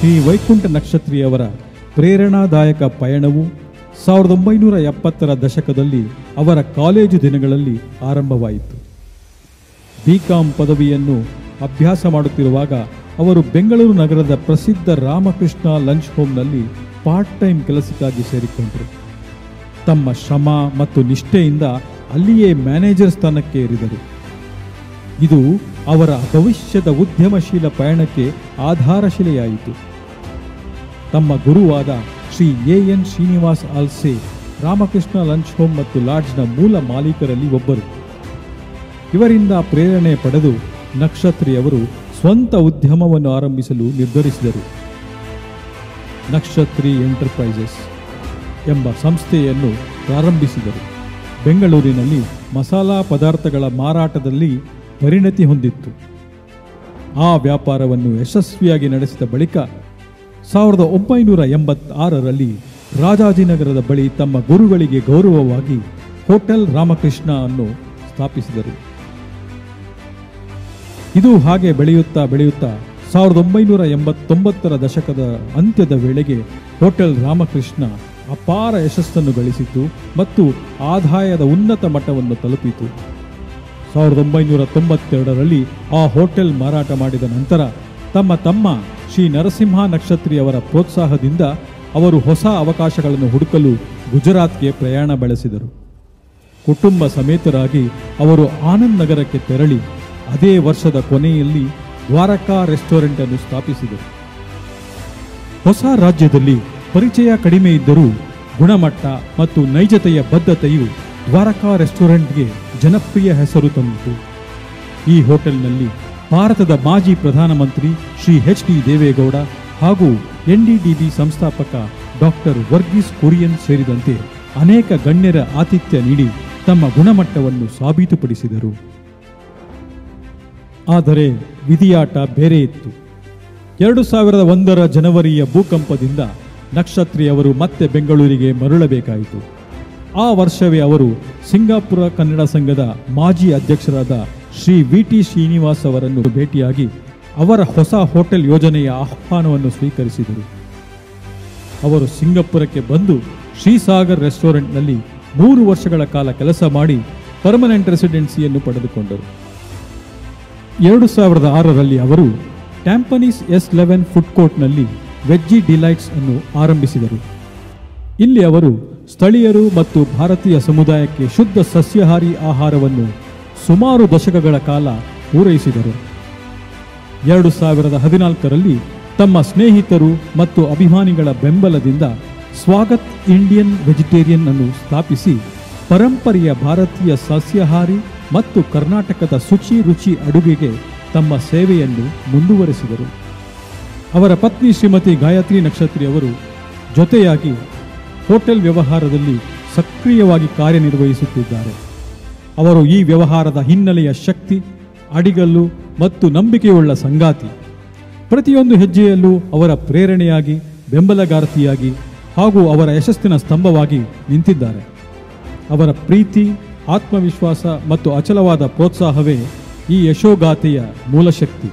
ಶ್ರೀ ವೈಕುಂಠ ನಕ್ಷತ್ರಿಯವರ ಪ್ರೇರಣಾದಾಯಕ ಪಯಣವು 1970ರ ದಶಕದಲ್ಲಿ ಅವರ ಕಾಲೇಜು ದಿನಗಳಲ್ಲಿ ಆರಂಭವಾಯಿತು. ಬಿಕಾಂ ಪದವಿಯನ್ನು ಅಭ್ಯಾಸ ಮಾಡುತ್ತಿರುವಾಗ ಅವರು ಬೆಂಗಳೂರು ನಗರದ ಪ್ರಸಿದ್ಧ ರಾಮಕೃಷ್ಣ ಲಂಚ್ ಹೋಮ್ನಲ್ಲಿ ಪಾರ್ಟ್ ಟೈಮ್ ಕೆಲಸಕ್ಕಾಗಿ ಸೇರಿಕೊಂಡರು. ತಮ್ಮ ಶ್ರಮ ಮತ್ತು ನಿಷ್ಠೆಯಿಂದ ಅಲ್ಲಿಯೇ ಮ್ಯಾನೇಜರ್ ಸ್ಥಾನಕ್ಕೆ ಏರಿದರು. ಇದು ಅವರ ಭವಿಷ್ಯದ ಉದ್ಯಮಶೀಲ ಪಯಣಕ್ಕೆ ಆಧಾರಶಿಲೆಯಾಯಿತು. ತಮ್ಮ ಗುರುವಾದ ಶ್ರೀ ಎನ್ ಶ್ರೀನಿವಾಸ್ ಆಲ್ಸೆ ರಾಮಕೃಷ್ಣ ಲಂಚ್ ಹೋಮ್ ಮತ್ತು ಲಾಡ್ಜ್ನ ಮೂಲ ಮಾಲೀಕರಲ್ಲಿ ಒಬ್ಬರು. ಇವರಿಂದ ಪ್ರೇರಣೆ ಪಡೆದು ನಕ್ಷತ್ರಿಯವರು ಸ್ವಂತ ಉದ್ಯಮವನ್ನು ಆರಂಭಿಸಲು ನಿರ್ಧರಿಸಿದರು. ನಕ್ಷತ್ರಿ ಎಂಟರ್ಪ್ರೈಸಸ್ ಎಂಬ ಸಂಸ್ಥೆಯನ್ನು ಪ್ರಾರಂಭಿಸಿದರು. ಬೆಂಗಳೂರಿನಲ್ಲಿ ಮಸಾಲಾ ಪದಾರ್ಥಗಳ ಮಾರಾಟದಲ್ಲಿ ಪರಿಣತಿ ಹೊಂದಿತ್ತು. ಆ ವ್ಯಾಪಾರವನ್ನು ಯಶಸ್ವಿಯಾಗಿ ನಡೆಸಿದ ಬಳಿಕ 1986ರಲ್ಲಿ ರಾಜಾಜಿನಗರದ ಬಳಿ ತಮ್ಮ ಗುರುಗಳಿಗೆ ಗೌರವವಾಗಿ ಹೋಟೆಲ್ ರಾಮಕೃಷ್ಣ ಅನ್ನು ಸ್ಥಾಪಿಸಿದರು. ಇದು ಹಾಗೆ ಬೆಳೆಯುತ್ತಾ 1989ರ ದಶಕದ ಅಂತ್ಯದ ವೇಳೆಗೆ ಹೋಟೆಲ್ ರಾಮಕೃಷ್ಣ ಅಪಾರ ಯಶಸ್ಸನ್ನು ಗಳಿಸಿತು ಮತ್ತು ಆದಾಯದ ಉನ್ನತ ಮಟ್ಟವನ್ನು ತಲುಪಿತು. 1992ರಲ್ಲಿ ಆ ಹೋಟೆಲ್ ಮಾರಾಟ ಮಾಡಿದ ನಂತರ ತಮ್ಮ ಶ್ರೀ ನರಸಿಂಹ ನಕ್ಷತ್ರಿಯವರ ಪ್ರೋತ್ಸಾಹದಿಂದ ಅವರು ಹೊಸ ಅವಕಾಶಗಳನ್ನು ಹುಡುಕಲು ಗುಜರಾತ್ಗೆ ಪ್ರಯಾಣ ಬೆಳೆಸಿದರು. ಕುಟುಂಬ ಸಮೇತರಾಗಿ ಅವರು ಆನಂದ್ ನಗರಕ್ಕೆ ತೆರಳಿ ಅದೇ ವರ್ಷದ ಕೊನೆಯಲ್ಲಿ ದ್ವಾರಕಾ ರೆಸ್ಟೋರೆಂಟ್ ಅನ್ನು ಸ್ಥಾಪಿಸಿದರು. ಹೊಸ ರಾಜ್ಯದಲ್ಲಿ ಪರಿಚಯ ಕಡಿಮೆ ಇದ್ದರೂ ಗುಣಮಟ್ಟ ಮತ್ತು ನೈಜತೆಯ ಬದ್ಧತೆಯು ದ್ವಾರಕಾ ರೆಸ್ಟೋರೆಂಟ್ಗೆ ಜನಪ್ರಿಯ ಹೆಸರು ತಂದಿತು. ಈ ಹೋಟೆಲ್ನಲ್ಲಿ ಭಾರತದ ಮಾಜಿ ಪ್ರಧಾನಮಂತ್ರಿ ಶ್ರೀ ಎಚ್.ಡಿ. ದೇವೇಗೌಡ ಹಾಗೂ NDDB ಸಂಸ್ಥಾಪಕ ಡಾಕ್ಟರ್ ವರ್ಗೀಸ್ ಕುರಿಯನ್ ಸೇರಿದಂತೆ ಅನೇಕ ಗಣ್ಯರ ಆತಿಥ್ಯ ನೀಡಿ ತಮ್ಮ ಗುಣಮಟ್ಟವನ್ನು ಸಾಬೀತುಪಡಿಸಿದರು. ಆದರೆ ವಿಧಿಯಾಟ ಬೇರೆ ಇತ್ತು. 2001ರ ಜನವರಿಯ ಭೂಕಂಪದಿಂದ ನಕ್ಷತ್ರಿಯವರು ಮತ್ತೆ ಬೆಂಗಳೂರಿಗೆ ಮರಳಬೇಕಾಯಿತು. ಆ ವರ್ಷವೇ ಅವರು ಸಿಂಗಾಪುರ ಕನ್ನಡ ಸಂಘದ ಮಾಜಿ ಅಧ್ಯಕ್ಷರಾದ ಶ್ರೀ VT ಶ್ರೀನಿವಾಸ್ ಅವರನ್ನು ಭೇಟಿಯಾಗಿ ಅವರ ಹೊಸ ಹೋಟೆಲ್ ಯೋಜನೆಯ ಆಹ್ವಾನವನ್ನು ಸ್ವೀಕರಿಸಿದರು. ಅವರು ಸಿಂಗಾಪುರಕ್ಕೆ ಬಂದು ಶ್ರೀಸಾಗರ್ ರೆಸ್ಟೋರೆಂಟ್ನಲ್ಲಿ 3 ವರ್ಷಗಳ ಕಾಲ ಕೆಲಸ ಮಾಡಿ ಪರ್ಮನೆಂಟ್ ರೆಸಿಡೆನ್ಸಿಯನ್ನು ಪಡೆದುಕೊಂಡರು. 2006ರಲ್ಲಿ ಅವರು ಟ್ಯಾಂಪನೀಸ್ S11 ಫುಡ್ ಕೋರ್ಟ್ನಲ್ಲಿ ವೆಜ್ಜಿ ಡಿಲೈಟ್ಸ್ ಅನ್ನು ಆರಂಭಿಸಿದರು. ಇಲ್ಲಿ ಅವರು ಸ್ಥಳೀಯರು ಮತ್ತು ಭಾರತೀಯ ಸಮುದಾಯಕ್ಕೆ ಶುದ್ಧ ಸಸ್ಯಾಹಾರಿ ಆಹಾರವನ್ನು ಸುಮಾರು ದಶಕಗಳ ಕಾಲ ಪೂರೈಸಿದರು. 2014ರಲ್ಲಿ ತಮ್ಮ ಸ್ನೇಹಿತರು ಮತ್ತು ಅಭಿಮಾನಿಗಳ ಬೆಂಬಲದಿಂದ ಸ್ವಾಗತ್ ಇಂಡಿಯನ್ ವೆಜಿಟೇರಿಯನ್ ಅನ್ನು ಸ್ಥಾಪಿಸಿ ಪರಂಪರೆಯ ಭಾರತೀಯ ಸಸ್ಯಾಹಾರಿ ಮತ್ತು ಕರ್ನಾಟಕದ ಶುಚಿ ರುಚಿ ಅಡುಗೆಗೆ ತಮ್ಮ ಸೇವೆಯನ್ನು ಮುಂದುವರೆಸಿದರು. ಅವರ ಪತ್ನಿ ಶ್ರೀಮತಿ ಗಾಯತ್ರಿ ನಕ್ಷತ್ರಿ ಅವರು ಜೊತೆಯಾಗಿ ಹೋಟೆಲ್ ವ್ಯವಹಾರದಲ್ಲಿ ಸಕ್ರಿಯವಾಗಿ ಕಾರ್ಯನಿರ್ವಹಿಸುತ್ತಿದ್ದಾರೆ. ಅವರು ಈ ವ್ಯವಹಾರದ ಹಿನ್ನೆಲೆಯ ಶಕ್ತಿ, ಅಡಿಗಲ್ಲು ಮತ್ತು ನಂಬಿಕೆಯುಳ್ಳ ಸಂಗಾತಿ. ಪ್ರತಿಯೊಂದು ಹೆಜ್ಜೆಯಲ್ಲೂ ಅವರ ಪ್ರೇರಣೆಯಾಗಿ, ಬೆಂಬಲಗಾರತಿಯಾಗಿ ಹಾಗೂ ಅವರ ಯಶಸ್ಸಿನ ಸ್ತಂಭವಾಗಿ ನಿಂತಿದ್ದಾರೆ. ಅವರ ಪ್ರೀತಿ, ಆತ್ಮವಿಶ್ವಾಸ ಮತ್ತು ಅಚಲವಾದ ಪ್ರೋತ್ಸಾಹವೇ ಈ ಯಶೋಗಾಥೆಯ ಮೂಲಶಕ್ತಿ.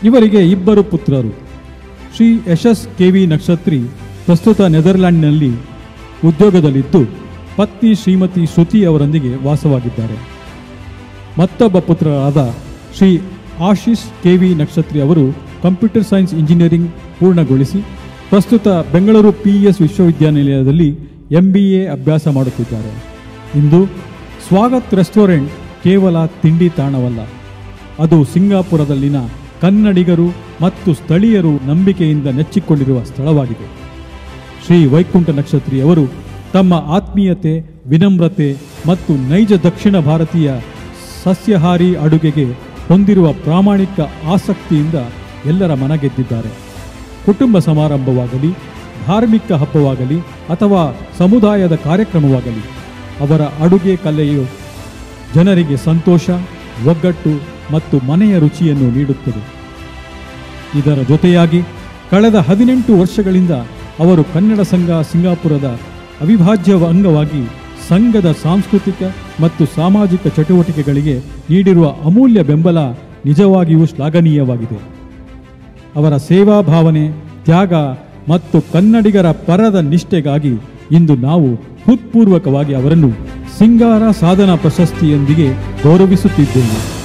ಇವರಿಗೆ 2 ಪುತ್ರರು. ಶ್ರೀ ಯಶಸ್ KV ನಕ್ಷತ್ರಿ ಪ್ರಸ್ತುತ ನೆದರ್ಲ್ಯಾಂಡ್ನಲ್ಲಿ ಉದ್ಯೋಗದಲ್ಲಿದ್ದು ಪತ್ನಿ ಶ್ರೀಮತಿ ಶ್ರುತಿ ಅವರೊಂದಿಗೆ ವಾಸವಾಗಿದ್ದಾರೆ. ಮತ್ತೊಬ್ಬ ಪುತ್ರರಾದ ಶ್ರೀ ಆಶೀಶ್ KV ನಕ್ಷತ್ರಿ ಅವರು ಕಂಪ್ಯೂಟರ್ ಸೈನ್ಸ್ ಇಂಜಿನಿಯರಿಂಗ್ ಪೂರ್ಣಗೊಳಿಸಿ ಪ್ರಸ್ತುತ ಬೆಂಗಳೂರು PES ವಿಶ್ವವಿದ್ಯಾನಿಲಯದಲ್ಲಿ MBA ಅಭ್ಯಾಸ ಮಾಡುತ್ತಿದ್ದಾರೆ. ಇಂದು ಸ್ವಾಗತ್ ರೆಸ್ಟೋರೆಂಟ್ ಕೇವಲ ತಿಂಡಿ ತಾಣವಲ್ಲ, ಅದು ಸಿಂಗಾಪುರದಲ್ಲಿನ ಕನ್ನಡಿಗರು ಮತ್ತು ಸ್ಥಳೀಯರು ನಂಬಿಕೆಯಿಂದ ನೆಚ್ಚಿಕೊಂಡಿರುವ ಸ್ಥಳವಾಗಿದೆ. ಶ್ರೀ ವೈಕುಂಠ ನಕ್ಷತ್ರಿ ಅವರು ತಮ್ಮ ಆತ್ಮೀಯತೆ, ವಿನಮ್ರತೆ ಮತ್ತು ನೈಜ ದಕ್ಷಿಣ ಭಾರತೀಯ ಸಸ್ಯಾಹಾರಿ ಅಡುಗೆಗೆ ಹೊಂದಿರುವ ಪ್ರಾಮಾಣಿಕ ಆಸಕ್ತಿಯಿಂದ ಎಲ್ಲರ ಮನಗೆದ್ದಿದ್ದಾರೆ. ಕುಟುಂಬ ಸಮಾರಂಭವಾಗಲಿ, ಧಾರ್ಮಿಕ ಹಬ್ಬವಾಗಲಿ ಅಥವಾ ಸಮುದಾಯದ ಕಾರ್ಯಕ್ರಮವಾಗಲಿ, ಅವರ ಅಡುಗೆ ಕಲೆಯು ಜನರಿಗೆ ಸಂತೋಷ, ಒಗ್ಗಟ್ಟು ಮತ್ತು ಮನೆಯ ರುಚಿಯನ್ನು ನೀಡುತ್ತದೆ. ಇದರ ಜೊತೆಯಾಗಿ ಕಳೆದ 18 ವರ್ಷಗಳಿಂದ ಅವರು ಕನ್ನಡ ಸಂಘ ಸಿಂಗಾಪುರದ ಅವಿಭಾಜ್ಯ ಅಂಗವಾಗಿ ಸಂಘದ ಸಾಂಸ್ಕೃತಿಕ ಮತ್ತು ಸಾಮಾಜಿಕ ಚಟುವಟಿಕೆಗಳಿಗೆ ನೀಡಿರುವ ಅಮೂಲ್ಯ ಬೆಂಬಲ ನಿಜವಾಗಿಯೂ ಶ್ಲಾಘನೀಯವಾಗಿದೆ. ಅವರ ಸೇವಾ ಭಾವನೆ, ತ್ಯಾಗ ಮತ್ತು ಕನ್ನಡಿಗರ ಪರದ ನಿಷ್ಠೆಗಾಗಿ ಇಂದು ನಾವು ಹೃತ್ಪೂರ್ವಕವಾಗಿ ಅವರನ್ನು ಸಿಂಗಾರ ಸಾಧನಾ ಪ್ರಶಸ್ತಿಯೊಂದಿಗೆ ಗೌರವಿಸುತ್ತಿದ್ದೇವೆ.